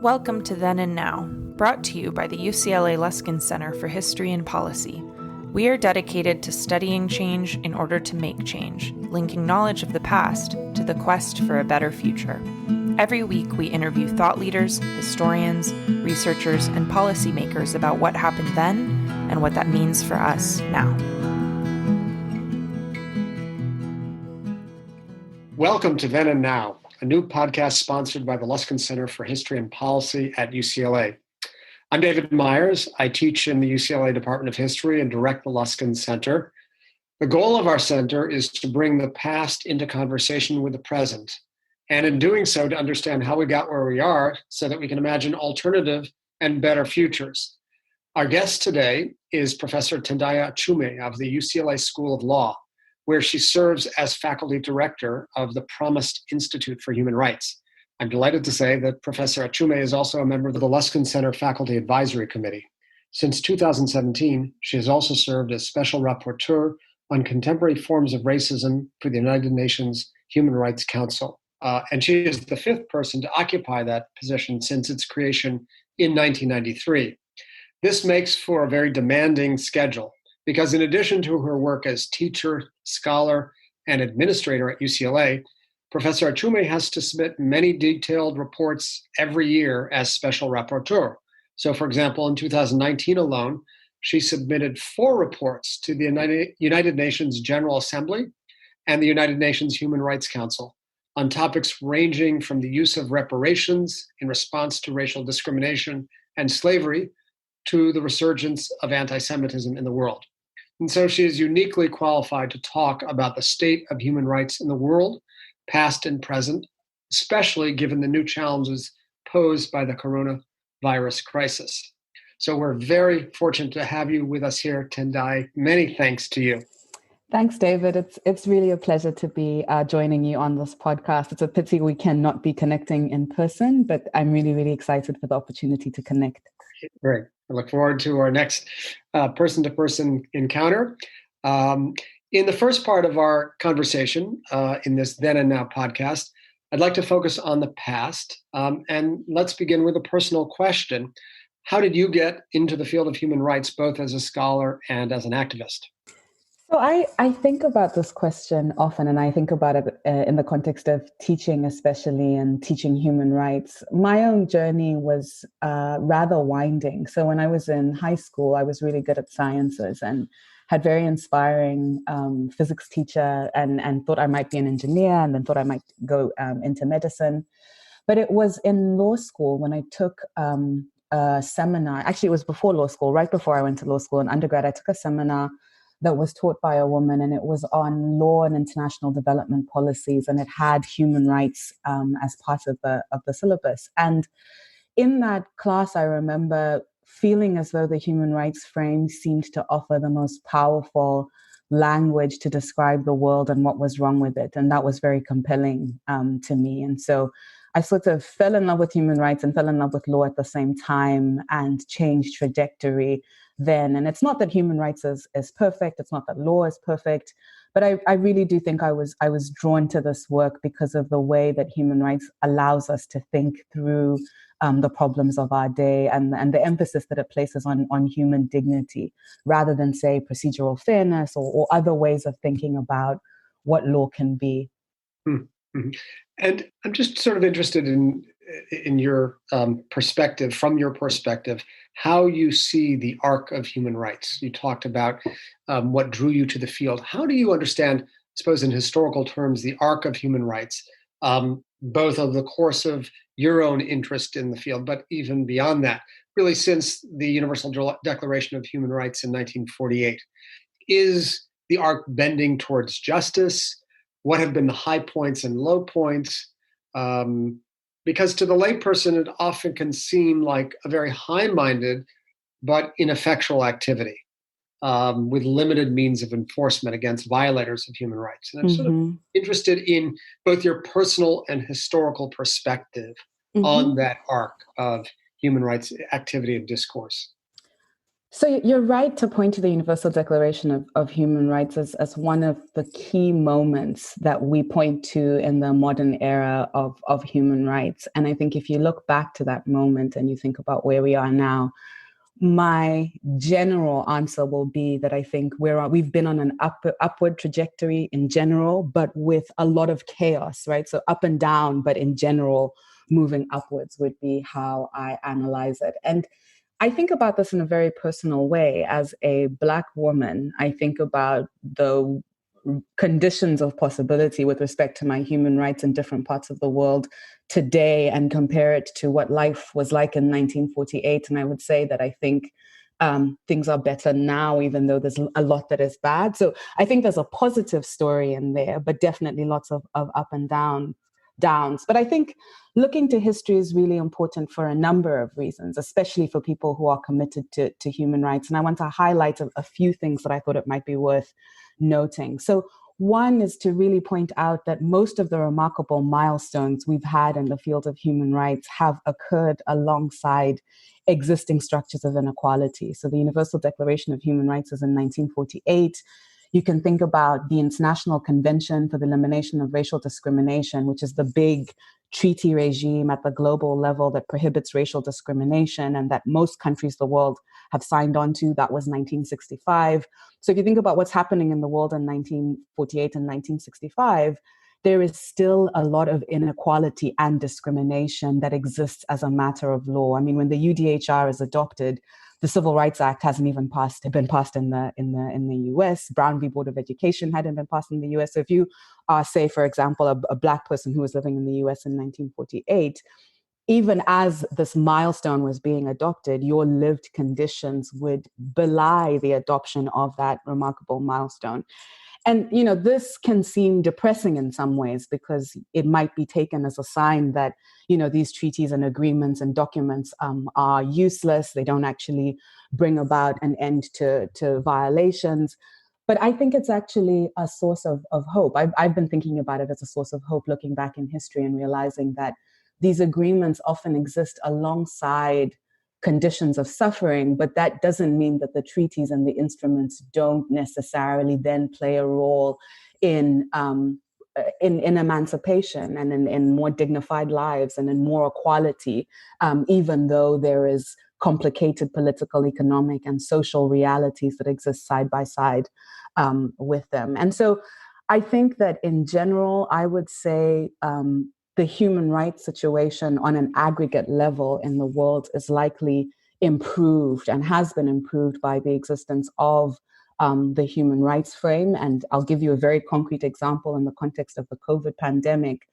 Welcome to Then and Now, brought to you by the UCLA Luskin Center for History and Policy. We are dedicated to studying change in order to make change, linking knowledge of the past to the quest for a better future. Every week, we interview thought leaders, historians, researchers, and policymakers about what happened then and what that means for us now. Welcome to Then and Now, a new podcast sponsored by the Luskin Center for History and Policy at UCLA. I'm David Myers. I teach in the UCLA Department of History and direct the Luskin Center. The goal of our center is to bring the past into conversation with the present, and in doing so, to understand how we got where we are so that we can imagine alternative and better futures. Our guest today is Professor Tendai Achume of the UCLA School of Law, where she serves as faculty director of the Promised Institute for Human Rights. I'm delighted to say that Professor Achume is also a member of the Luskin Center Faculty Advisory Committee. Since 2017, she has also served as Special Rapporteur on Contemporary Forms of Racism for the United Nations Human Rights Council. And she is the fifth person to occupy that position since its creation in 1993. This makes for a very demanding schedule, because in addition to her work as teacher, scholar, and administrator at UCLA, Professor Achume has to submit many detailed reports every year as special rapporteur. So, for example, in 2019 alone, she submitted 4 reports to the United Nations General Assembly and the United Nations Human Rights Council on topics ranging from the use of reparations in response to racial discrimination and slavery to the resurgence of anti-Semitism in the world. And so she is uniquely qualified to talk about the state of human rights in the world, past and present, especially given the new challenges posed by the coronavirus crisis. So we're very fortunate to have you with us here, Tendai. Many thanks to you. Thanks, David. It's really a pleasure to be joining you on this podcast. It's a pity we cannot be connecting in person, but I'm really, really excited for the opportunity to connect. Great. I look forward to our next person-to-person encounter. In the first part of our conversation, in this Then and Now podcast, I'd like to focus on the past. And let's begin with a personal question. How did you get into the field of human rights, both as a scholar and as an activist? So I think about this question often, and I think about it in the context of teaching, especially, and teaching human rights. My own journey was rather winding. So when I was in high school, I was really good at sciences and had very inspiring physics teacher, and thought I might be an engineer, and then thought I might go into medicine. But it was in law school when I took a seminar. Actually, it was before law school, right before I went to law school in undergrad. I took a seminar that was taught by a woman, and it was on law and international development policies, and it had human rights as part of the syllabus. And in that class, I remember feeling as though the human rights frame seemed to offer the most powerful language to describe the world and what was wrong with it. And that was very compelling to me. And so I sort of fell in love with human rights and fell in love with law at the same time, and changed trajectory then. And it's not that human rights is perfect. It's not that law is perfect. But I really do think I was drawn to this work because of the way that human rights allows us to think through the problems of our day, and the emphasis that it places on human dignity, rather than, say, procedural fairness or other ways of thinking about what law can be. Mm-hmm. And I'm just sort of interested in your perspective, from your perspective, how you see the arc of human rights. You talked about what drew you to the field. How do you understand, I suppose in historical terms, the arc of human rights, both of the course of your own interest in the field, but even beyond that, really since the Universal Declaration of Human Rights in 1948? Is the arc bending towards justice? What have been the high points and low points? Because to the layperson, it often can seem like a very high-minded but ineffectual activity with limited means of enforcement against violators of human rights. And I'm sort of interested in both your personal and historical perspective on that arc of human rights activity and discourse. So you're right to point to the Universal Declaration of Human Rights as one of the key moments that we point to in the modern era of human rights. And I think if you look back to that moment and you think about where we are now, my general answer will be that I think we've been on an upward trajectory in general, but with a lot of chaos, right? So up and down, but in general, moving upwards would be how I analyze it. And I think about this in a very personal way. As a Black woman, I think about the conditions of possibility with respect to my human rights in different parts of the world today and compare it to what life was like in 1948. And I would say that I think things are better now, even though there's a lot that is bad. So I think there's a positive story in there, but definitely lots of up and downs. But I think looking to history is really important for a number of reasons, especially for people who are committed to human rights. And I want to highlight a few things that I thought it might be worth noting. So one is to really point out that most of the remarkable milestones we've had in the field of human rights have occurred alongside existing structures of inequality. So the Universal Declaration of Human Rights is in 1948. You can think about the International Convention for the Elimination of Racial Discrimination, which is the big treaty regime at the global level that prohibits racial discrimination and that most countries of the world have signed on to. That was 1965. So if you think about what's happening in the world in 1948 and 1965, there is still a lot of inequality and discrimination that exists as a matter of law. I mean, when the UDHR is adopted, the Civil Rights Act hasn't even been passed in the US. Brown v. Board of Education hadn't been passed in the US. So if you are, say, for example, a Black person who was living in the US in 1948, even as this milestone was being adopted, your lived conditions would belie the adoption of that remarkable milestone. And, this can seem depressing in some ways because it might be taken as a sign that, these treaties and agreements and documents are useless. They don't actually bring about an end to violations. But I think it's actually a source of hope. I've been thinking about it as a source of hope, looking back in history and realizing that these agreements often exist alongside conditions of suffering, but that doesn't mean that the treaties and the instruments don't necessarily then play a role in emancipation and in more dignified lives and in more equality, even though there is complicated political, economic, and social realities that exist side by side with them. And so I think that in general, I would say the human rights situation on an aggregate level in the world is likely improved and has been improved by the existence of the human rights frame. And I'll give you a very concrete example in the context of the COVID pandemic,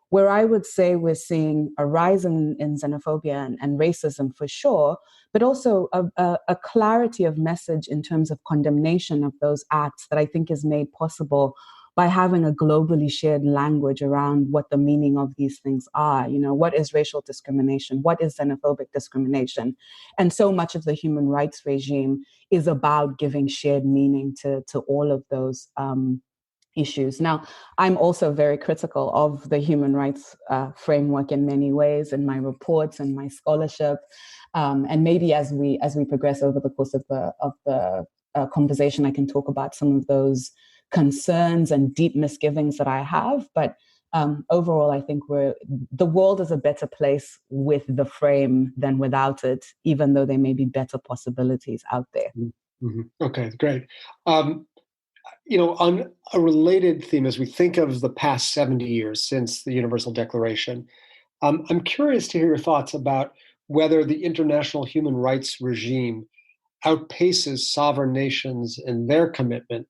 where I would say we're seeing a rise in xenophobia and racism for sure, but also a clarity of message in terms of condemnation of those acts that I think is made possible by having a globally shared language around what the meaning of these things are. What is racial discrimination? What is xenophobic discrimination? And so much of the human rights regime is about giving shared meaning to all of those issues. Now, I'm also very critical of the human rights framework in many ways in my reports and my scholarship. And maybe as we progress over the course of the conversation, I can talk about some of those concerns and deep misgivings that I have. But overall, I think the world is a better place with the frame than without it, even though there may be better possibilities out there. Mm-hmm. Okay, great. On a related theme, as we think of the past 70 years since the Universal Declaration, I'm curious to hear your thoughts about whether the international human rights regime outpaces sovereign nations in their commitment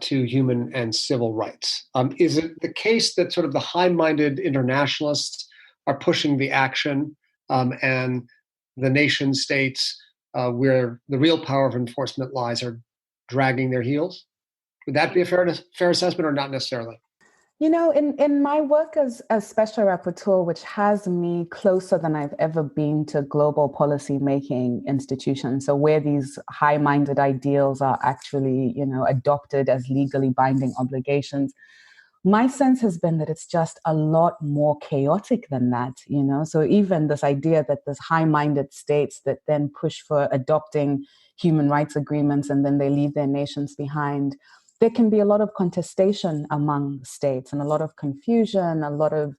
to human and civil rights. Is it the case that sort of the high-minded internationalists are pushing the action and the nation states where the real power of enforcement lies are dragging their heels? Would that be a fair assessment or not necessarily? In my work as a special rapporteur, which has me closer than I've ever been to global policy-making institutions, so where these high-minded ideals are actually, adopted as legally binding obligations, my sense has been that it's just a lot more chaotic than that, So even this idea that there's high-minded states that then push for adopting human rights agreements and then they leave their nations behind, there can be a lot of contestation among states and a lot of confusion, a lot of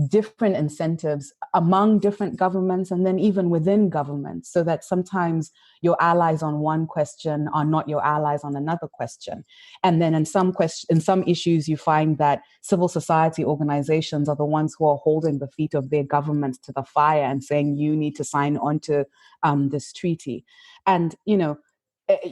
different incentives among different governments and then even within governments, so that sometimes your allies on one question are not your allies on another question. And then in some issues, you find that civil society organizations are the ones who are holding the feet of their governments to the fire and saying, you need to sign on to this treaty. And,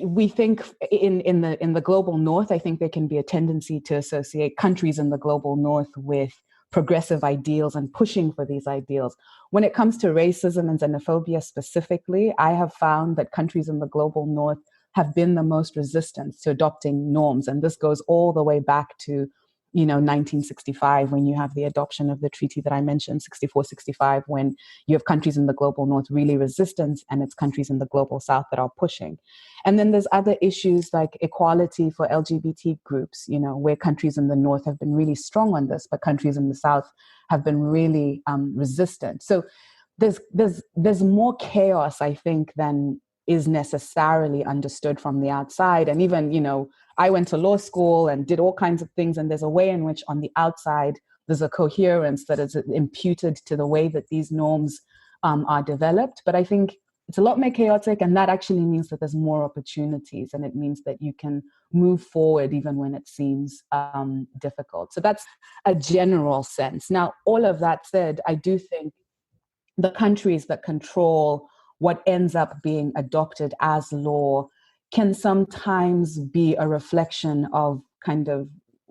we think in the global north, I think there can be a tendency to associate countries in the global north with progressive ideals and pushing for these ideals. When it comes to racism and xenophobia specifically, I have found that countries in the global north have been the most resistant to adopting norms. And this goes all the way back to 1965, when you have the adoption of the treaty that I mentioned, 64, 65, when you have countries in the global north really resistant and it's countries in the global south that are pushing. And then there's other issues like equality for LGBT groups, where countries in the north have been really strong on this, but countries in the south have been really resistant. So there's more chaos, I think, than is necessarily understood from the outside. And even, I went to law school and did all kinds of things. And there's a way in which on the outside, there's a coherence that is imputed to the way that these norms are developed. But I think it's a lot more chaotic. And that actually means that there's more opportunities. And it means that you can move forward even when it seems difficult. So that's a general sense. Now, all of that said, I do think the countries that control what ends up being adopted as law can sometimes be a reflection of kind of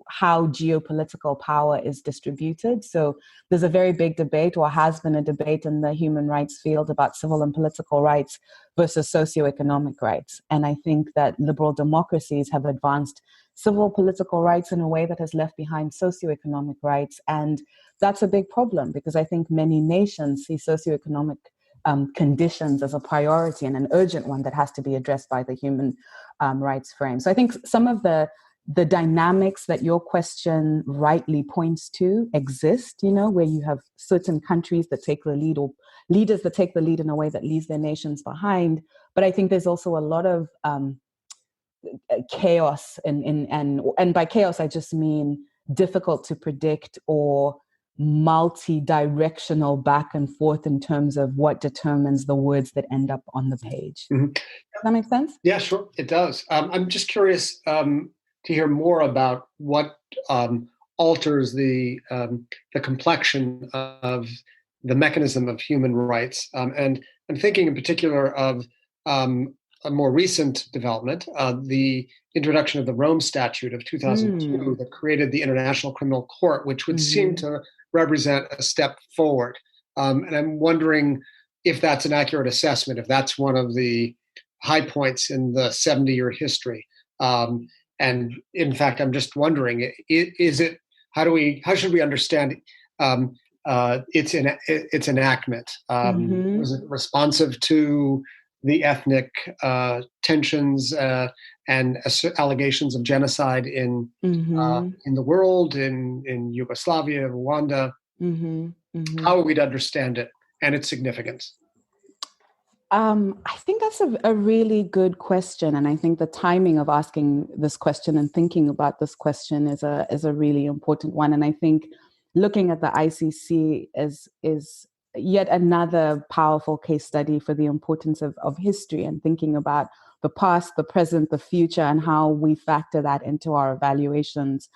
how geopolitical power is distributed. So there's a very big debate, or has been a debate in the human rights field, about civil and political rights versus socioeconomic rights. And I think that liberal democracies have advanced civil political rights in a way that has left behind socioeconomic rights. And that's a big problem, because I think many nations see socioeconomic conditions as a priority and an urgent one that has to be addressed by the human rights frame. So I think some of the dynamics that your question rightly points to exist, where you have certain countries that take the lead, or leaders that take the lead in a way that leaves their nations behind. But I think there's also a lot of chaos, and by chaos, I just mean difficult to predict or multi-directional back and forth in terms of what determines the words that end up on the page. Mm-hmm. Does that make sense? Yeah, sure, it does. I'm just curious to hear more about what alters the complexion of the mechanism of human rights. And I'm thinking in particular of a more recent development, the introduction of the Rome Statute of 2002 that created the International Criminal Court, which would seem to represent a step forward. And I'm wondering if that's an accurate assessment, if that's one of the high points in the 70-year history. And in fact, I'm just wondering, how should we understand its enactment? Was it responsive to the ethnic tensions and allegations of genocide in the world, in Yugoslavia, Rwanda? How are we to understand it and its significance? I think that's a really good question, and I think the timing of asking this question and thinking about this question is a really important one. And I think looking at the ICC is yet another powerful case study for the importance of history, and thinking about the past, the present, the future, and how we factor that into our evaluations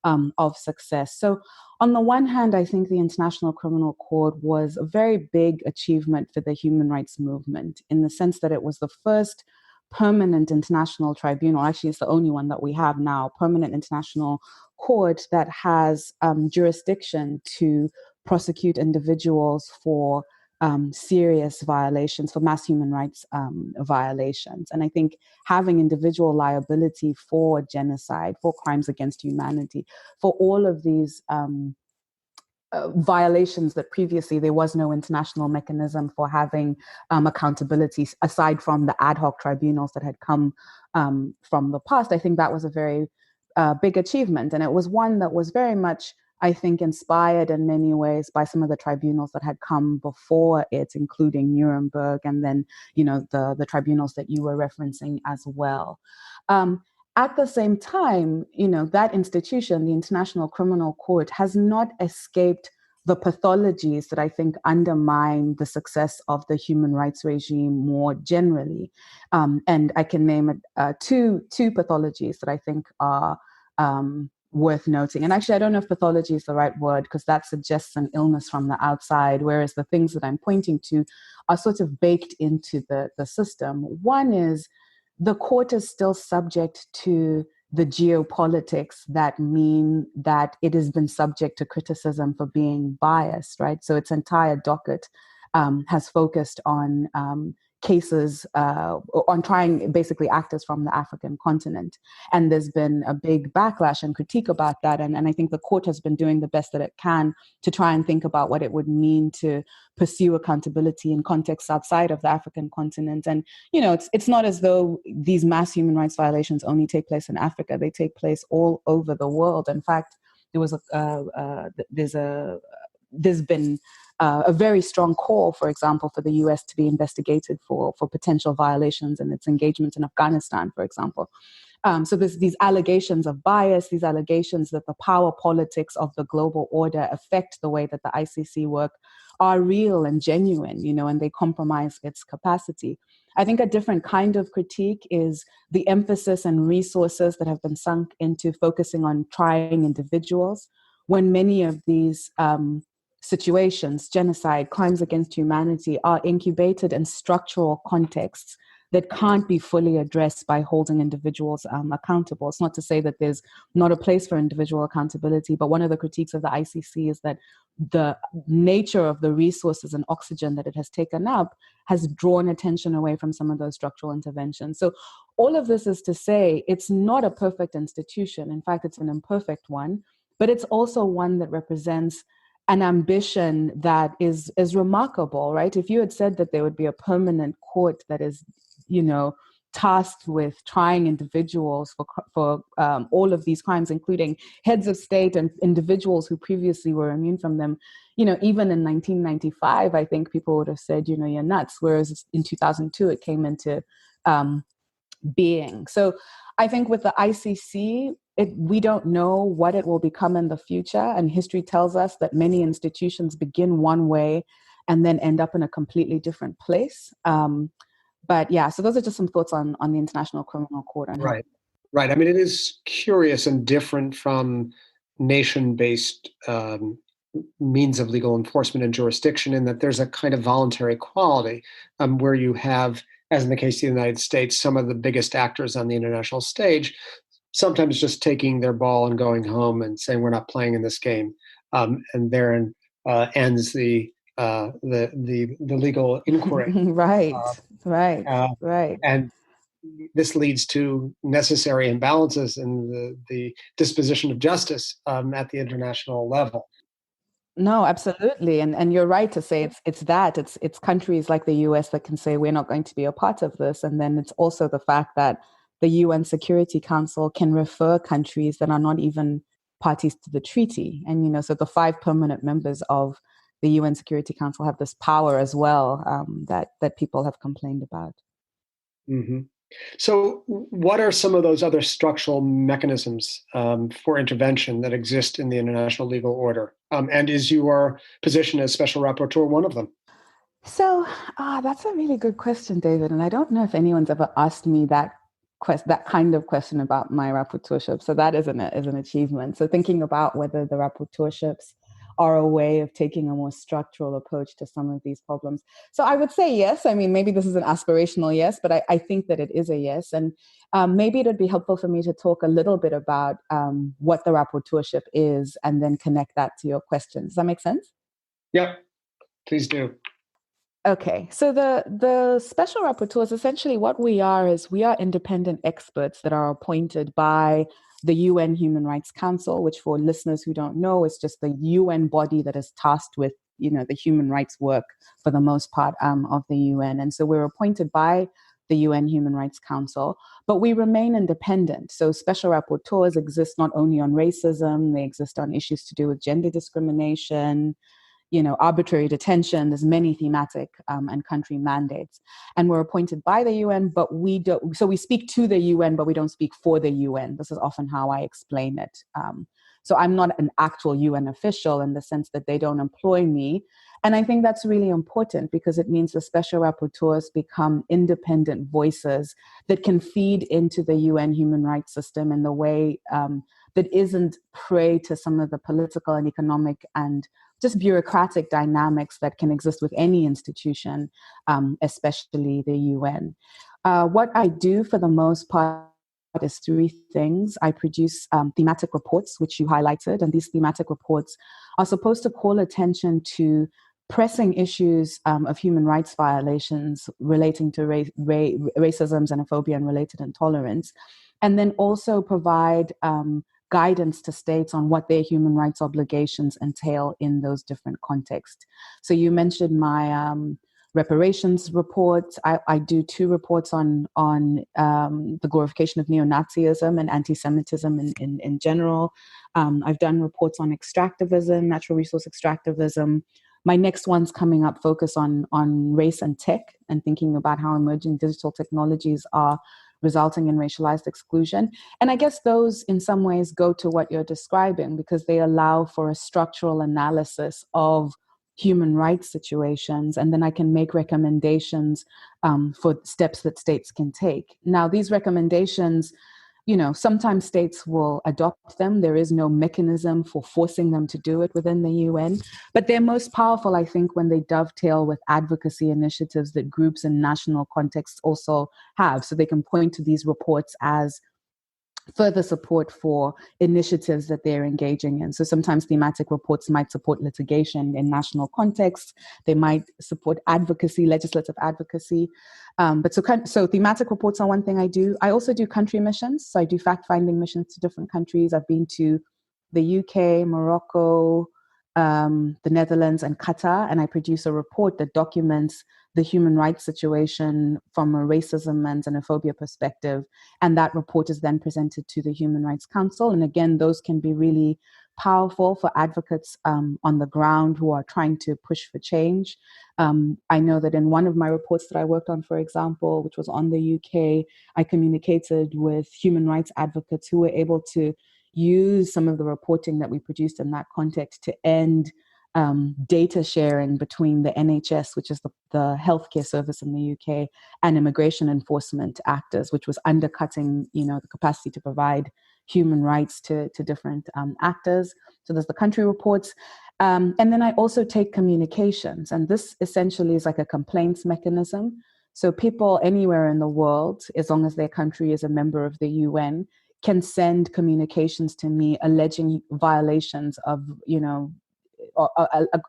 of success. So on the one hand, I think the International Criminal Court was a very big achievement for the human rights movement, in the sense that it was the first permanent international tribunal. Actually, it's the only one that we have now, permanent international court that has jurisdiction to prosecute individuals for serious violations, for mass human rights violations. And I think having individual liability for genocide, for crimes against humanity, for all of these violations that previously there was no international mechanism for having accountability, aside from the ad hoc tribunals that had come from the past, I think that was a very big achievement. And it was one that was very much, I think, inspired in many ways by some of the tribunals that had come before it, including Nuremberg, and then, the tribunals that you were referencing as well. At the same time, that institution, the International Criminal Court, has not escaped the pathologies that I think undermine the success of the human rights regime more generally. And I can name two pathologies that I think are worth noting. And actually, I don't know if pathology is the right word, because that suggests an illness from the outside, whereas the things that I'm pointing to are sort of baked into the system. One is the court is still subject to the geopolitics that mean that it has been subject to criticism for being biased, right? So its entire docket has focused on cases, on trying basically actors from the African continent. And there's been a big backlash and critique about that. And I think the court has been doing the best that it can to try and think about what it would mean to pursue accountability in contexts outside of the African continent. And, it's not as though these mass human rights violations only take place in Africa. They take place all over the world. In fact, there's been a very strong call, for example, for the US to be investigated for potential violations in its engagement in Afghanistan, for example. So there's these allegations of bias, these allegations that the power politics of the global order affect the way that the ICC work are real and genuine, and they compromise its capacity. I think a different kind of critique is the emphasis and resources that have been sunk into focusing on trying individuals, when many of these situations, genocide, crimes against humanity, are incubated in structural contexts that can't be fully addressed by holding individuals accountable. It's not to say that there's not a place for individual accountability, but one of the critiques of the ICC is that the nature of the resources and oxygen that it has taken up has drawn attention away from some of those structural interventions. So all of this is to say it's not a perfect institution. In fact, it's an imperfect one, but it's also one that represents an ambition that is remarkable, right? If you had said that there would be a permanent court that is, tasked with trying individuals for all of these crimes, including heads of state and individuals who previously were immune from them, even in 1995, I think people would have said, you're nuts. Whereas in 2002, it came into being. So I think with the ICC, we don't know what it will become in the future. And history tells us that many institutions begin one way and then end up in a completely different place. But yeah, so those are just some thoughts on the International Criminal Court. Right. I mean, it is curious and different from nation-based means of legal enforcement and jurisdiction in that there's a kind of voluntary quality where you have, as in the case of the United States, some of the biggest actors on the international stage sometimes just taking their ball and going home and saying, we're not playing in this game. And therein ends the legal inquiry. Right. And this leads to necessary imbalances in the disposition of justice at the international level. No, absolutely. And you're right to say it's countries like the US that can say we're not going to be a part of this. And then it's also the fact that the UN Security Council can refer countries that are not even parties to the treaty. And, so the 5 permanent members of the UN Security Council have this power as well that people have complained about. Mm-hmm. So what are some of those other structural mechanisms for intervention that exist in the international legal order? And is your position as special rapporteur one of them? So that's a really good question, David. And I don't know if anyone's ever asked me that kind of question about my rapporteurship. So that is an achievement. So thinking about whether the rapporteurships are a way of taking a more structural approach to some of these problems. So I would say yes. I mean, maybe this is an aspirational yes, but I think that it is a yes. And maybe it would be helpful for me to talk a little bit about what the rapporteurship is and then connect that to your question. Does that make sense? Yep, please do. Okay, so the special rapporteurs, essentially what we are independent experts that are appointed by the UN Human Rights Council, which for listeners who don't know, is just the UN body that is tasked with, the human rights work for the most part of the UN. And so we're appointed by the UN Human Rights Council, but we remain independent. So special rapporteurs exist not only on racism, they exist on issues to do with gender discrimination, arbitrary detention. There's many thematic and country mandates. And we're appointed by the UN, but we don't, so we speak to the UN, but we don't speak for the UN. This is often how I explain it. So I'm not an actual UN official in the sense that they don't employ me. And I think that's really important because it means the special rapporteurs become independent voices that can feed into the UN human rights system in the way that isn't prey to some of the political and economic and just bureaucratic dynamics that can exist with any institution, especially the UN. What I do for the most part is three things. I produce thematic reports, which you highlighted, and these thematic reports are supposed to call attention to pressing issues of human rights violations relating to racism, xenophobia, and related intolerance, and then also provide guidance to states on what their human rights obligations entail in those different contexts. So you mentioned my reparations report. I do two reports on the glorification of neo-Nazism and anti-Semitism in general. I've done reports on extractivism, natural resource extractivism. My next one's coming up, focus on race and tech and thinking about how emerging digital technologies are resulting in racialized exclusion. And I guess those in some ways go to what you're describing because they allow for a structural analysis of human rights situations. And then I can make recommendations for steps that states can take. Now, these recommendations, sometimes states will adopt them. There is no mechanism for forcing them to do it within the UN. But they're most powerful, I think, when they dovetail with advocacy initiatives that groups in national contexts also have. So they can point to these reports as further support for initiatives that they're engaging in. So sometimes thematic reports might support litigation in national contexts. They might support advocacy, legislative advocacy. So thematic reports are one thing I do. I also do country missions. So I do fact-finding missions to different countries. I've been to the UK, Morocco, the Netherlands, and Qatar, and I produce a report that documents the human rights situation from a racism and xenophobia perspective. And that report is then presented to the Human Rights Council. And again, those can be really powerful for advocates on the ground who are trying to push for change. I know that in one of my reports that I worked on, for example, which was on the UK, I communicated with human rights advocates who were able to use some of the reporting that we produced in that context to end data sharing between the NHS, which is the healthcare service in the UK, and immigration enforcement actors, which was undercutting, the capacity to provide human rights to different actors. So there's the country reports. And then I also take communications, and this essentially is like a complaints mechanism. So people anywhere in the world, as long as their country is a member of the UN, can send communications to me alleging violations of,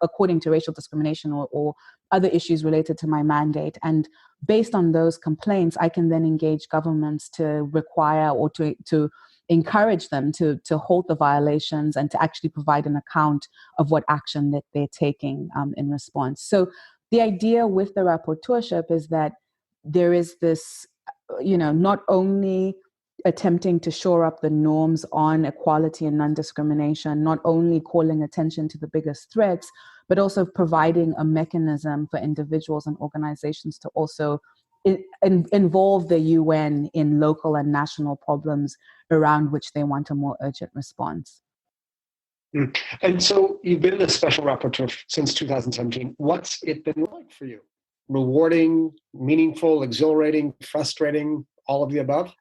according to racial discrimination or other issues related to my mandate. And based on those complaints, I can then engage governments to require or to encourage them to halt the violations and to actually provide an account of what action that they're taking in response. So the idea with the rapporteurship is that there is this, not only attempting to shore up the norms on equality and non-discrimination, not only calling attention to the biggest threats, but also providing a mechanism for individuals and organizations to also involve the UN in local and national problems around which they want a more urgent response. And so you've been the special rapporteur since 2017. What's it been like for you? Rewarding, meaningful, exhilarating, frustrating, all of the above?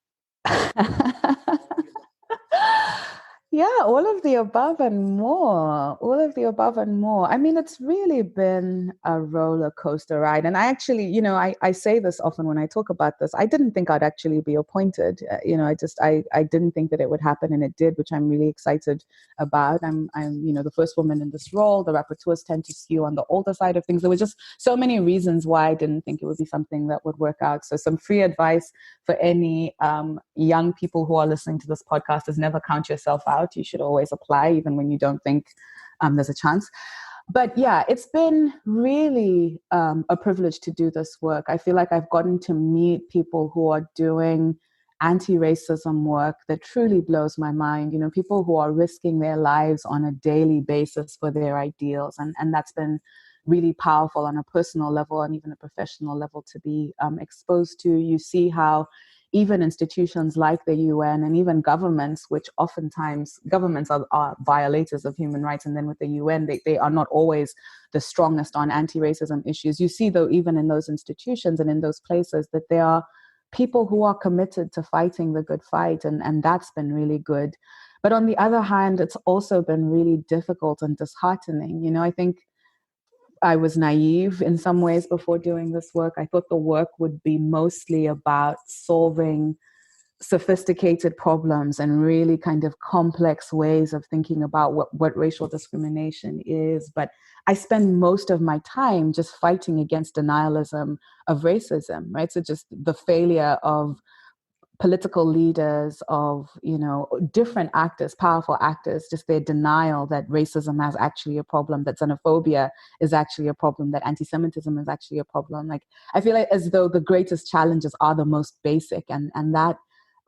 Yeah, all of the above and more. All of the above and more. I mean, it's really been a roller coaster ride. And I actually, I say this often when I talk about this. I didn't think I'd actually be appointed. I didn't think that it would happen, and it did, which I'm really excited about. I'm the first woman in this role. The rapporteurs tend to skew on the older side of things. There were just so many reasons why I didn't think it would be something that would work out. So some free advice for any young people who are listening to this podcast is never count yourself out. You should always apply, even when you don't think there's a chance. But yeah, it's been really a privilege to do this work. I feel like I've gotten to meet people who are doing anti-racism work that truly blows my mind. You know, people who are risking their lives on a daily basis for their ideals. And that's been really powerful on a personal level and even a professional level to be exposed to. You see how even institutions like the UN and even governments, which oftentimes governments are violators of human rights, and then with the UN, they are not always the strongest on anti-racism issues. You see, though, even in those institutions and in those places, that there are people who are committed to fighting the good fight, and that's been really good. But on the other hand, it's also been really difficult and disheartening. You know, I think I was naive in some ways before doing this work. I thought the work would be mostly about solving sophisticated problems and really kind of complex ways of thinking about what racial discrimination is. But I spend most of my time just fighting against denialism of racism, right? So just the failure of political leaders, of, you know, different actors, powerful actors, just their denial that racism is actually a problem, that xenophobia is actually a problem, that anti-Semitism is actually a problem. Like, I feel like as though the greatest challenges are the most basic, and that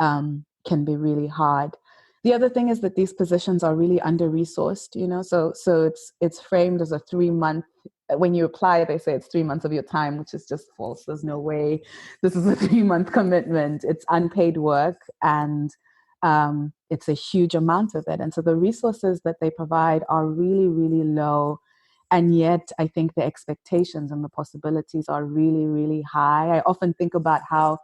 can be really hard. The other thing is that these positions are really under-resourced, you know, so it's framed as a 3-month. When you apply, they say it's 3 months of your time, which is just false. There's no way this is a 3-month commitment. It's unpaid work, and it's a huge amount of it. And so the resources that they provide are really, really low. And yet I think the expectations and the possibilities are really, really high. I often think about how,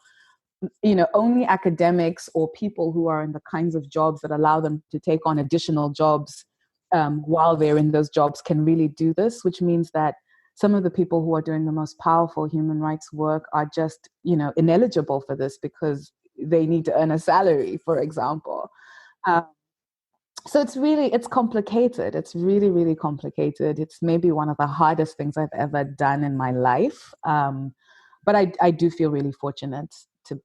you know, only academics or people who are in the kinds of jobs that allow them to take on additional jobs while they're in those jobs can really do this, which means that some of the people who are doing the most powerful human rights work are just, you know, ineligible for this because they need to earn a salary, for example. So it's complicated. It's really, really complicated. It's maybe one of the hardest things I've ever done in my life. But I do feel really fortunate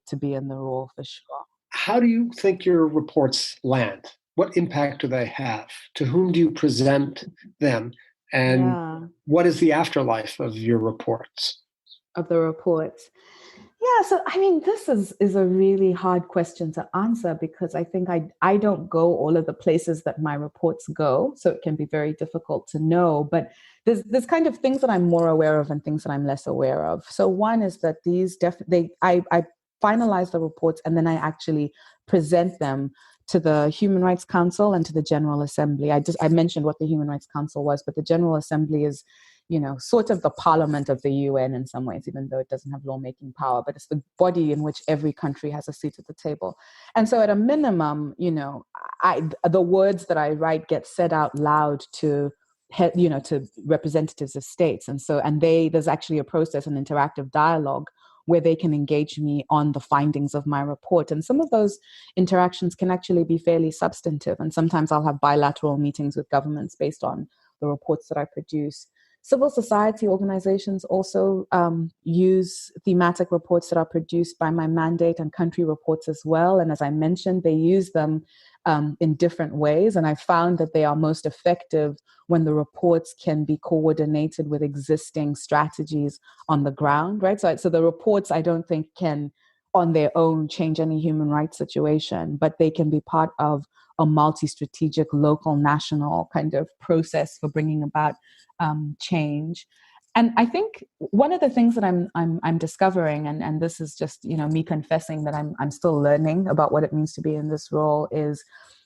to be in the role, for sure. How do you think your reports land? What impact do they have? To whom do you present them? And Yeah, what is the afterlife of your reports? of the reports. Yeah, so I mean, this is a really hard question to answer, because I think I don't go all of the places that my reports go, so it can be very difficult to know. But there's kind of things that I'm more aware of and things that I'm less aware of. So one is that I finalize the reports, and then I actually present them to the Human Rights Council and to the General Assembly. I mentioned what the Human Rights Council was, but the General Assembly is, you know, sort of the parliament of the UN in some ways, even though it doesn't have lawmaking power, but it's the body in which every country has a seat at the table. And so at a minimum, you know, the words that I write get said out loud to, you know, to representatives of states. And so, there's actually a process, an interactive dialogue, where they can engage me on the findings of my report. And some of those interactions can actually be fairly substantive. And sometimes I'll have bilateral meetings with governments based on the reports that I produce. Civil society organizations also use thematic reports that are produced by my mandate, and country reports as well. And as I mentioned, they use them in different ways. And I found that they are most effective when the reports can be coordinated with existing strategies on the ground, right? So the reports, I don't think, can on their own change any human rights situation, but they can be part of a multi-strategic, local, national kind of process for bringing about change. And I think one of the things that I'm discovering, and this is just, you know, me confessing that I'm still learning about what it means to be in this role, is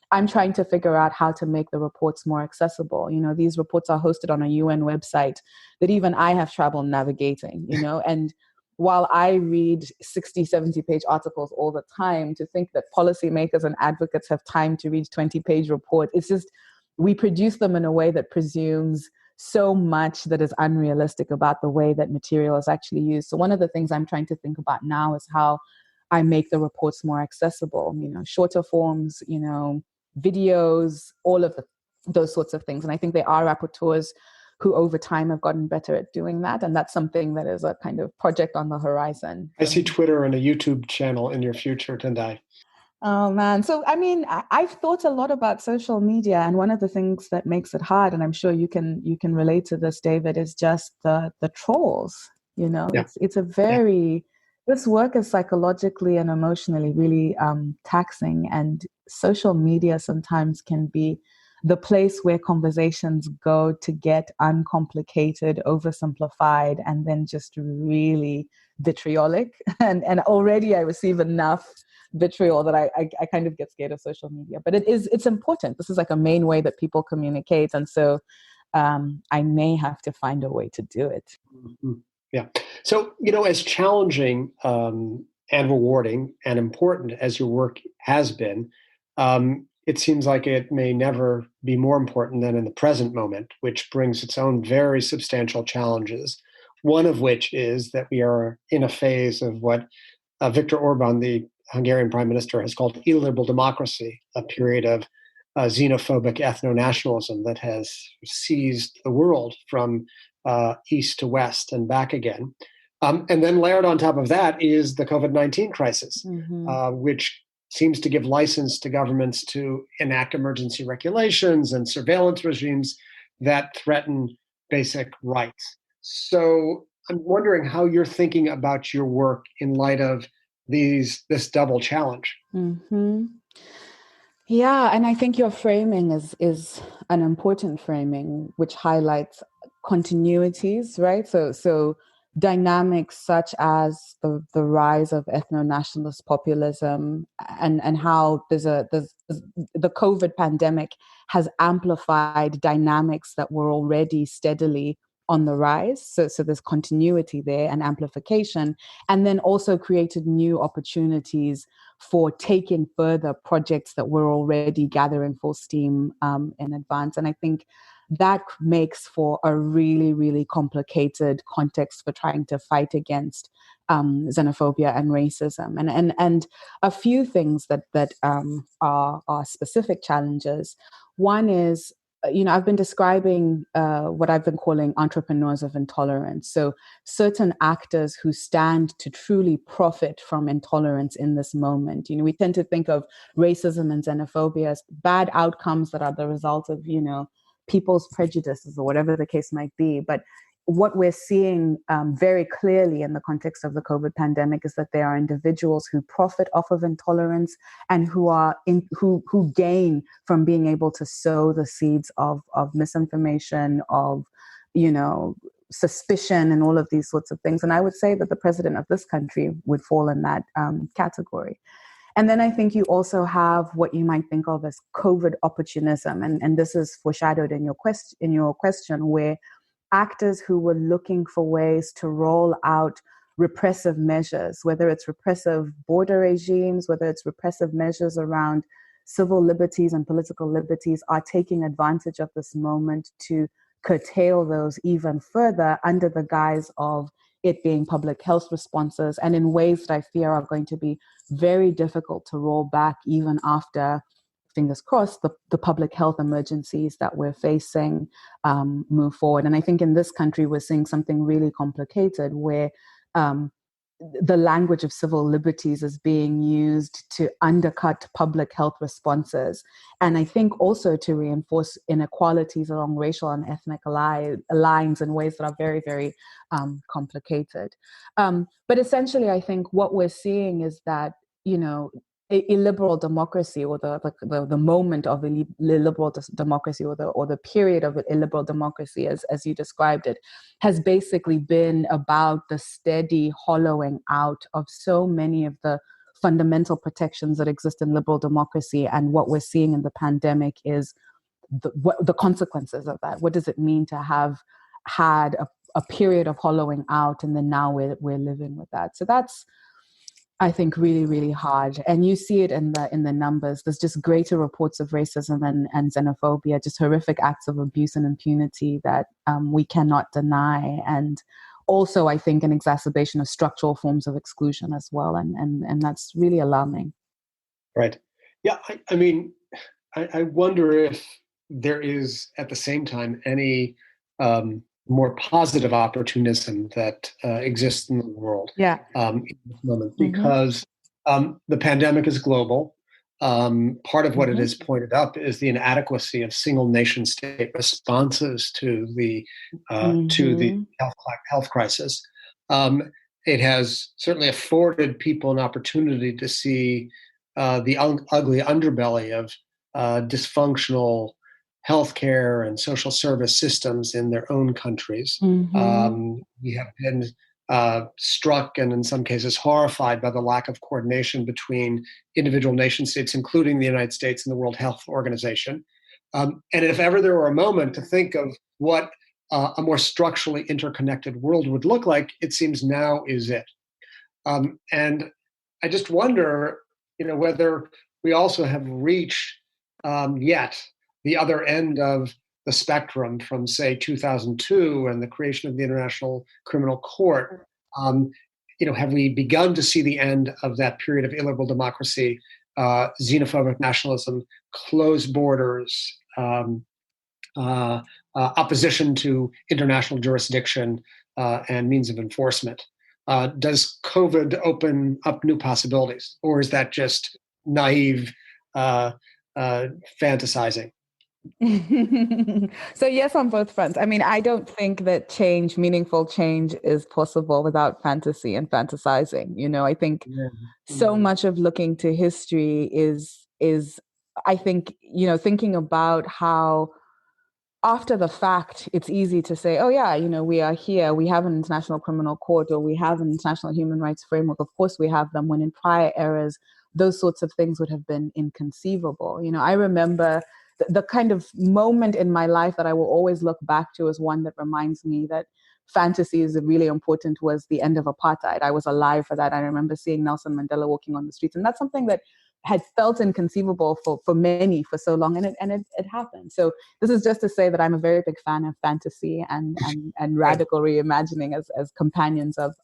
I'm trying to figure out how to make the reports more accessible. You know, these reports are hosted on a UN website that even I have trouble navigating, you know, and while I read 60, 70-page articles all the time, to think that policymakers and advocates have time to read 20-page reports, it's just, we produce them in a way that presumes so much that is unrealistic about the way that material is actually used. So one of the things I'm trying to think about now is how I make the reports more accessible, you know, shorter forms, you know, videos, all of those sorts of things. And I think there are rapporteurs who over time have gotten better at doing that. And that's something that is a kind of project on the horizon. I see Twitter and a YouTube channel in your future, didn't I? Oh man. So I mean, I've thought a lot about social media, and one of the things that makes it hard, and I'm sure you can relate to this, David, is just the trolls. You know, Yeah. it's a Yeah. very this work is psychologically and emotionally really taxing, and social media sometimes can be the place where conversations go to get uncomplicated, oversimplified, and then just really vitriolic. And already I receive enough vitriol that I kind of get scared of social media. But it's important. This is like a main way that people communicate, and so I may have to find a way to do it. Mm-hmm. Yeah. So, as challenging and rewarding and important as your work has been, it seems like it may never be more important than in the present moment, which brings its own very substantial challenges. One of which is that we are in a phase of what Viktor Orban, the Hungarian prime minister, has called illiberal democracy, a period of xenophobic ethno-nationalism that has seized the world from east to west and back again. And then layered on top of that is the COVID-19 crisis, which seems to give license to governments to enact emergency regulations and surveillance regimes that threaten basic rights. So I'm wondering how you're thinking about your work in light of this double challenge. Mm-hmm. Yeah, and I think your framing is an important framing, which highlights continuities, right? So dynamics such as the rise of ethno-nationalist populism and how there's the COVID pandemic has amplified dynamics that were already steadily on the rise. So there's continuity there and amplification, and then also created new opportunities for taking further projects that were already gathering full steam in advance. And I think that makes for a really, really complicated context for trying to fight against xenophobia and racism. And a few things that are specific challenges. One is, I've been describing what I've been calling entrepreneurs of intolerance. So certain actors who stand to truly profit from intolerance in this moment. We tend to think of racism and xenophobia as bad outcomes that are the result of, people's prejudices or whatever the case might be. But what we're seeing very clearly in the context of the COVID pandemic is that there are individuals who profit off of intolerance and who gain from being able to sow the seeds of misinformation, of suspicion, and all of these sorts of things. And I would say that the president of this country would fall in that category. And then I think you also have what you might think of as COVID opportunism, and this is foreshadowed in your question, where actors who were looking for ways to roll out repressive measures, whether it's repressive border regimes, whether it's repressive measures around civil liberties and political liberties, are taking advantage of this moment to curtail those even further under the guise of it being public health responses, and in ways that I fear are going to be very difficult to roll back even after, fingers crossed, the public health emergencies that we're facing move forward. And I think in this country, we're seeing something really complicated where the language of civil liberties is being used to undercut public health responses. And I think also to reinforce inequalities along racial and ethnic lines in ways that are very, very complicated. But essentially, I think what we're seeing is that, illiberal democracy, or the moment of illiberal democracy, or the period of illiberal democracy, as you described it, has basically been about the steady hollowing out of so many of the fundamental protections that exist in liberal democracy. And what we're seeing in the pandemic is the consequences of that. What does it mean to have had a period of hollowing out, and then now we're living with that? So that's, I think, really, really hard. And you see it in the numbers. There's just greater reports of racism and xenophobia, just horrific acts of abuse and impunity that we cannot deny. And also, I think, an exacerbation of structural forms of exclusion as well. And that's really alarming. Right. Yeah. I mean, I wonder if there is at the same time any more positive opportunism that exists in the world Yeah. in this moment, because the pandemic is global. Part of what it has pointed up is the inadequacy of single nation state responses to the health crisis. It has certainly afforded people an opportunity to see the ugly underbelly of dysfunctional healthcare and social service systems in their own countries. We have been struck and in some cases horrified by the lack of coordination between individual nation states, including the United States and the World Health Organization. And if ever there were a moment to think of what a more structurally interconnected world would look like, it seems now is it. And I just wonder, whether we also have reached yet the other end of the spectrum from, say, 2002 and the creation of the International Criminal Court. Have we begun to see the end of that period of illiberal democracy, xenophobic nationalism, closed borders, opposition to international jurisdiction and means of enforcement? Does COVID open up new possibilities, or is that just naive fantasizing? So yes, on both fronts. I mean, I don't think that meaningful change is possible without fantasy and fantasizing. I think so much of looking to history is I think, thinking about how after the fact, it's easy to say, oh yeah, we are here, we have an international criminal court, or we have an international human rights framework. Of course we have them, when in prior eras, those sorts of things would have been inconceivable. I remember the kind of moment in my life that I will always look back to as one that reminds me that fantasy is really important, was the end of apartheid. I was alive for that. I remember seeing Nelson Mandela walking on the streets, and that's something that had felt inconceivable for many for so long, and it happened. So this is just to say that I'm a very big fan of fantasy and radical reimagining as companions of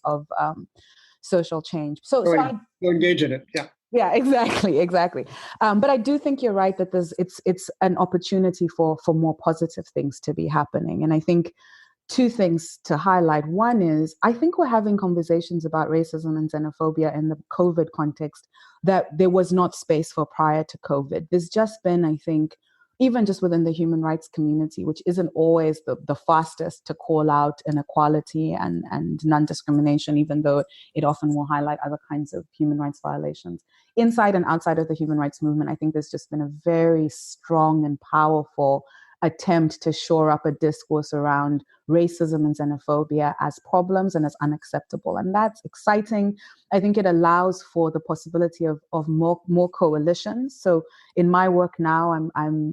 social change. So I engage in it. Yeah, exactly. But I do think you're right that it's an opportunity for more positive things to be happening. And I think two things to highlight. One is, I think we're having conversations about racism and xenophobia in the COVID context that there was not space for prior to COVID. There's just been, I think, even just within the human rights community, which isn't always the fastest to call out inequality and non-discrimination, even though it often will highlight other kinds of human rights violations. Inside and outside of the human rights movement, I think there's just been a very strong and powerful attempt to shore up a discourse around racism and xenophobia as problems and as unacceptable. And that's exciting. I think it allows for the possibility of more coalitions. So in my work now,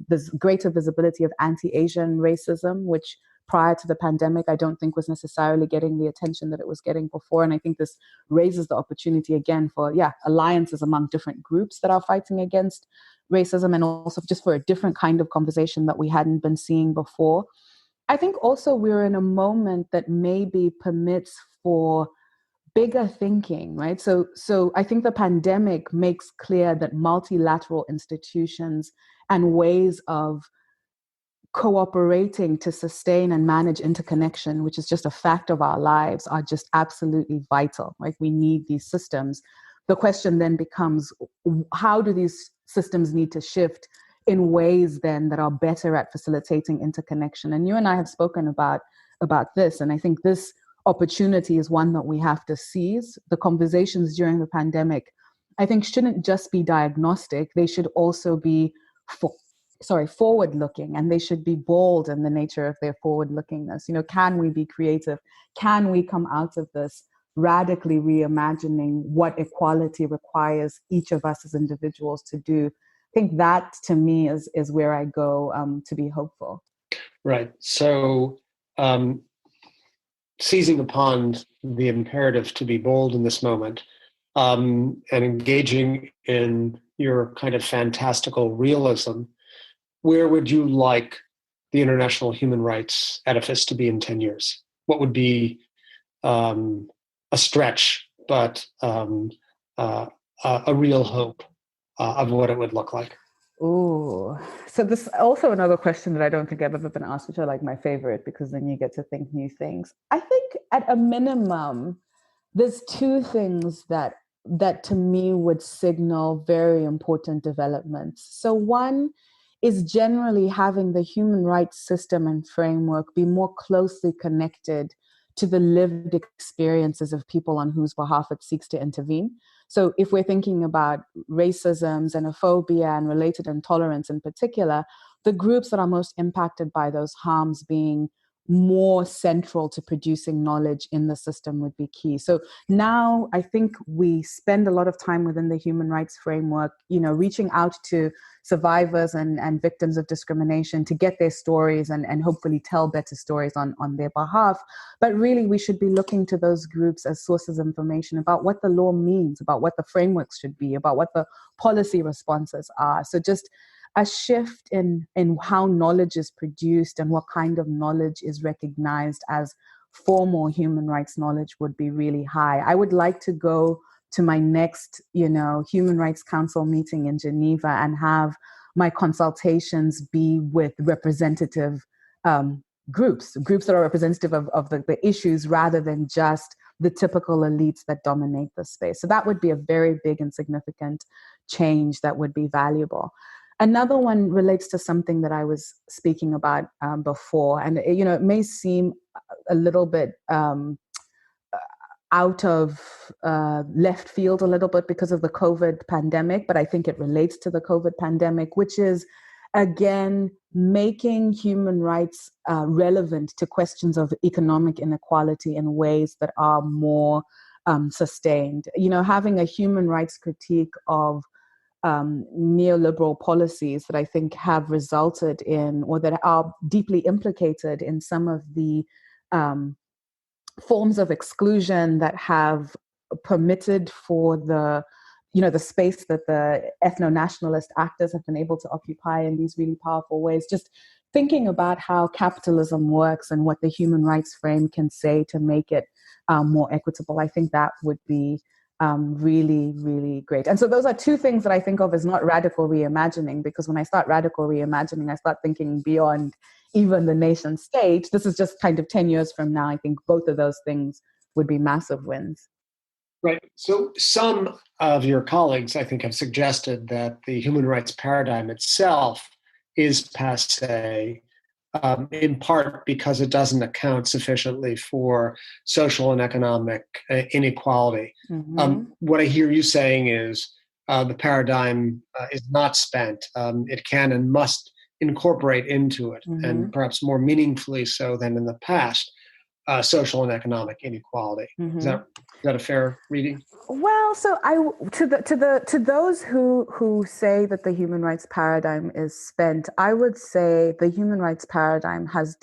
there's greater visibility of anti-Asian racism, which prior to the pandemic, I don't think was necessarily getting the attention that it was getting before. And I think this raises the opportunity again for, alliances among different groups that are fighting against racism, and also just for a different kind of conversation that we hadn't been seeing before. I think also we're in a moment that maybe permits for bigger thinking, right? So I think the pandemic makes clear that multilateral institutions and ways of cooperating to sustain and manage interconnection, which is just a fact of our lives, are just absolutely vital, right? We need these systems. The question then becomes, how do these systems need to shift in ways then that are better at facilitating interconnection? And you and I have spoken about this, and I think this opportunity is one that we have to seize. The conversations during the pandemic, I think, shouldn't just be diagnostic. They should also be forward-looking, and they should be bold in the nature of their forward-lookingness. Can we be creative? Can we come out of this radically reimagining what equality requires each of us as individuals to do? I think that, to me, is where I go to be hopeful. Right. So seizing upon the imperative to be bold in this moment, and engaging in your kind of fantastical realism, where would you like the international human rights edifice to be in 10 years? What would be a stretch, but a real hope of what it would look like? Ooh, so this is also another question that I don't think I've ever been asked, which are like my favorite, because then you get to think new things. I think at a minimum, there's two things that that to me would signal very important developments. So one is generally having the human rights system and framework be more closely connected to the lived experiences of people on whose behalf it seeks to intervene. So if we're thinking about racism, xenophobia, and related intolerance in particular, the groups that are most impacted by those harms being more central to producing knowledge in the system would be key. So now I think we spend a lot of time within the human rights framework, reaching out to survivors and victims of discrimination to get their stories and hopefully tell better stories on their behalf. But really, we should be looking to those groups as sources of information about what the law means, about what the frameworks should be, about what the policy responses are. So just a shift in how knowledge is produced and what kind of knowledge is recognized as formal human rights knowledge would be really high. I would like to go to my next, Human Rights Council meeting in Geneva and have my consultations be with representative groups that are representative of the issues rather than just the typical elites that dominate the space. So that would be a very big and significant change that would be valuable. Another one relates to something that I was speaking about before, and it may seem a little bit out of left field a little bit because of the COVID pandemic, but I think it relates to the COVID pandemic, which is, again, making human rights relevant to questions of economic inequality in ways that are more sustained. Having a human rights critique of neoliberal policies that I think have resulted in, or that are deeply implicated in some of the forms of exclusion that have permitted for the space that the ethno-nationalist actors have been able to occupy in these really powerful ways. Just thinking about how capitalism works and what the human rights frame can say to make it more equitable, I think that would be really, really great. And so those are two things that I think of as not radical reimagining, because when I start radical reimagining, I start thinking beyond even the nation state. This is just kind of 10 years from now. I think both of those things would be massive wins. Right. So some of your colleagues, I think, have suggested that the human rights paradigm itself is passé, in part because it doesn't account sufficiently for social and economic inequality. Mm-hmm. What I hear you saying is the paradigm is not spent. It can and must incorporate into it, Mm-hmm. and perhaps more meaningfully so than in the past, social and economic inequality. Mm-hmm. Is that a fair reading? Well, so to those who say that the human rights paradigm is spent, I would say the human rights paradigm has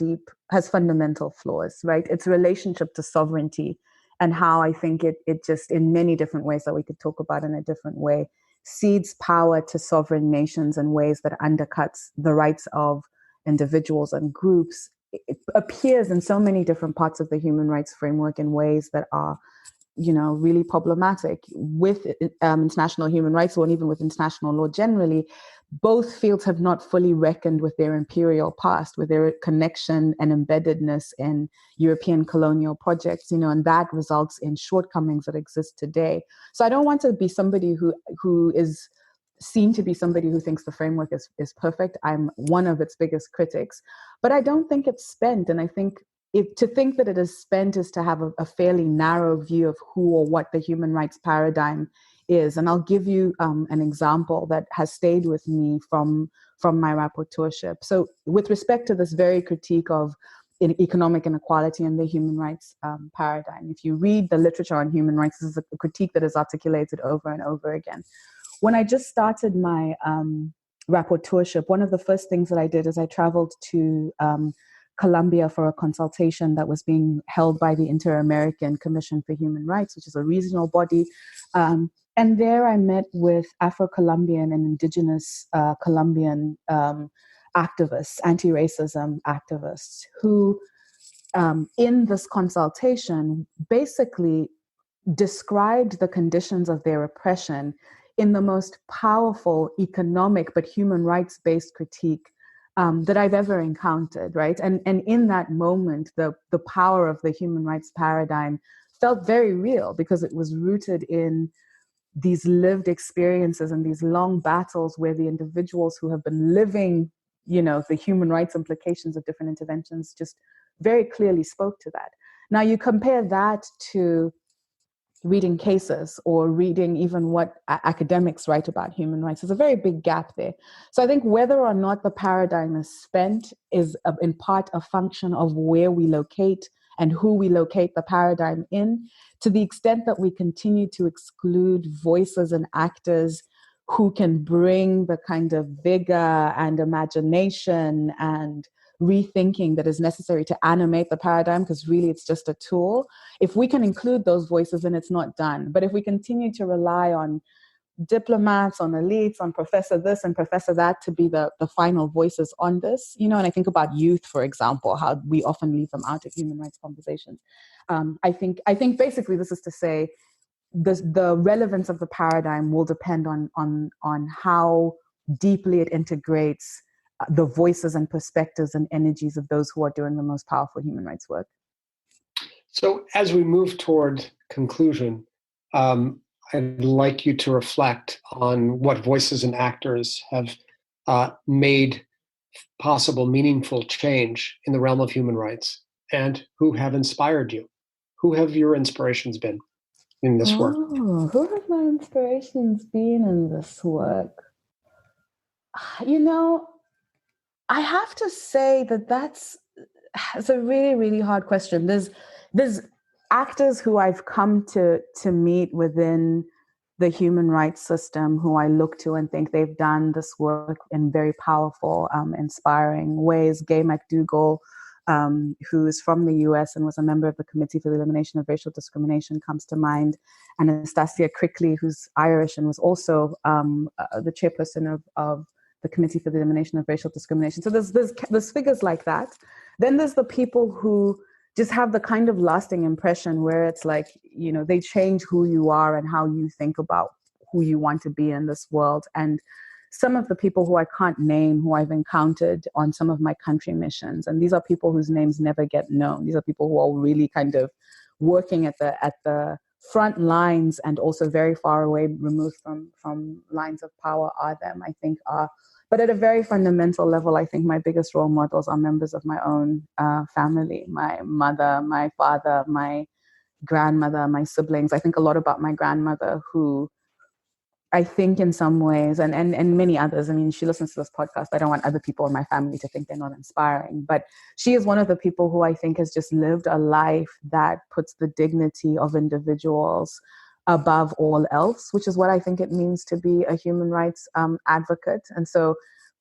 fundamental flaws, right? Its relationship to sovereignty and how I think it just, in many different ways that we could talk about in a different way, cedes power to sovereign nations in ways that undercuts the rights of individuals and groups. It appears in so many different parts of the human rights framework in ways that are really problematic with international human rights law and even with international law generally. Both fields have not fully reckoned with their imperial past, with their connection and embeddedness in European colonial projects, and that results in shortcomings that exist today. So I don't want to be somebody who is seen to be somebody who thinks the framework is perfect. I'm one of its biggest critics, but I don't think it's spent. And I think to think that it is spent is to have a fairly narrow view of who or what the human rights paradigm is. And I'll give you an example that has stayed with me from my rapporteurship. So with respect to this very critique of economic inequality and the human rights paradigm, if you read the literature on human rights, this is a critique that is articulated over and over again. When I just started my rapporteurship, one of the first things that I did is I traveled to Colombia for a consultation that was being held by the Inter-American Commission for Human Rights, which is a regional body. And there I met with Afro-Colombian and indigenous Colombian activists, anti-racism activists, who in this consultation basically described the conditions of their oppression in the most powerful economic but human rights-based critique that I've ever encountered, right? And in that moment, the power of the human rights paradigm felt very real because it was rooted in these lived experiences and these long battles where the individuals who have been living, the human rights implications of different interventions just very clearly spoke to that. Now you compare that to reading cases or reading even what academics write about human rights. There's a very big gap there. So I think whether or not the paradigm is spent is in part a function of where we locate and who we locate the paradigm in. To the extent that we continue to exclude voices and actors who can bring the kind of vigor and imagination and rethinking that is necessary to animate the paradigm, because really it's just a tool. If we can include those voices, then it's not done. But if we continue to rely on diplomats, on elites, on professor this and professor that to be the final voices on this, and I think about youth, for example, how we often leave them out of human rights conversations. I think basically this is to say the relevance of the paradigm will depend on how deeply it integrates the voices and perspectives and energies of those who are doing the most powerful human rights work. So as we move toward conclusion, I'd like you to reflect on what voices and actors have made possible meaningful change in the realm of human rights and who have inspired you. Who have your inspirations been in this work? Who have my inspirations been in this work? I have to say that's a really, really hard question. There's actors who I've come to meet within the human rights system who I look to and think they've done this work in very powerful, inspiring ways. Gay McDougall, who is from the US and was a member of the Committee for the Elimination of Racial Discrimination, comes to mind. Anastasia Crickley, who's Irish and was also the chairperson of the Committee for the Elimination of Racial Discrimination. So there's figures like that. Then there's the people who just have the kind of lasting impression where it's like, they change who you are and how you think about who you want to be in this world. And some of the people who I can't name, who I've encountered on some of my country missions, and these are people whose names never get known. These are people who are really kind of working at the front lines and also very far away, removed from lines of power but at a very fundamental level, I think my biggest role models are members of my own family, my mother, my father, my grandmother, my siblings. I think a lot about my grandmother, who I think in some ways, and many others, I mean, she listens to this podcast. I don't want other people in my family to think they're not inspiring, but she is one of the people who I think has just lived a life that puts the dignity of individuals above all else, which is what I think it means to be a human rights advocate. And so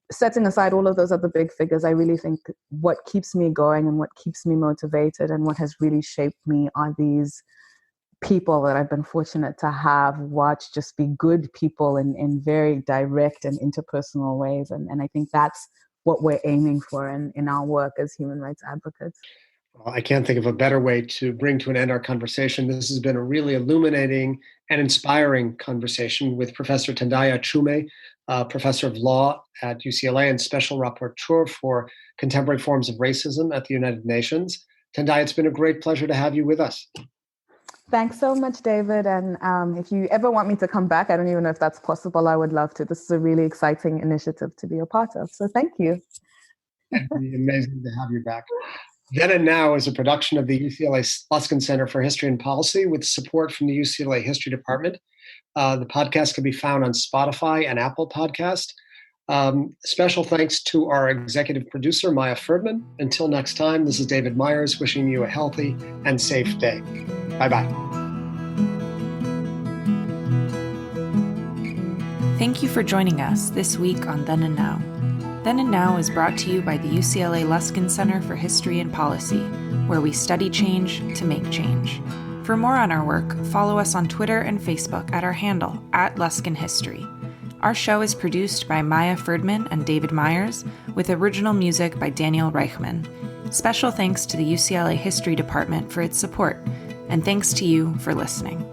setting aside all of those other big figures, I really think what keeps me going and what keeps me motivated and what has really shaped me are these people that I've been fortunate to have watch just be good people in very direct and interpersonal ways. And I think that's what we're aiming for in our work as human rights advocates. Well, I can't think of a better way to bring to an end our conversation. This has been a really illuminating and inspiring conversation with Professor Tendai Achume, professor of law at UCLA and special rapporteur for contemporary forms of racism at the United Nations. Tendai, it's been a great pleasure to have you with us. Thanks so much, David. And if you ever want me to come back, I don't even know if that's possible. I would love to. This is a really exciting initiative to be a part of. So thank you. It'd be amazing to have you back. Then and Now is a production of the UCLA Luskin Center for History and Policy with support from the UCLA History Department. The podcast can be found on Spotify and Apple Podcast. Special thanks to our executive producer, Maya Ferdman. Until next time, this is David Myers wishing you a healthy and safe day. Bye-bye. Thank you for joining us this week on Then and Now. Then and Now is brought to you by the UCLA Luskin Center for History and Policy, where we study change to make change. For more on our work, follow us on Twitter and Facebook at our handle, @LuskinHistory. Our show is produced by Maya Ferdman and David Myers, with original music by Daniel Reichman. Special thanks to the UCLA History Department for its support, and thanks to you for listening.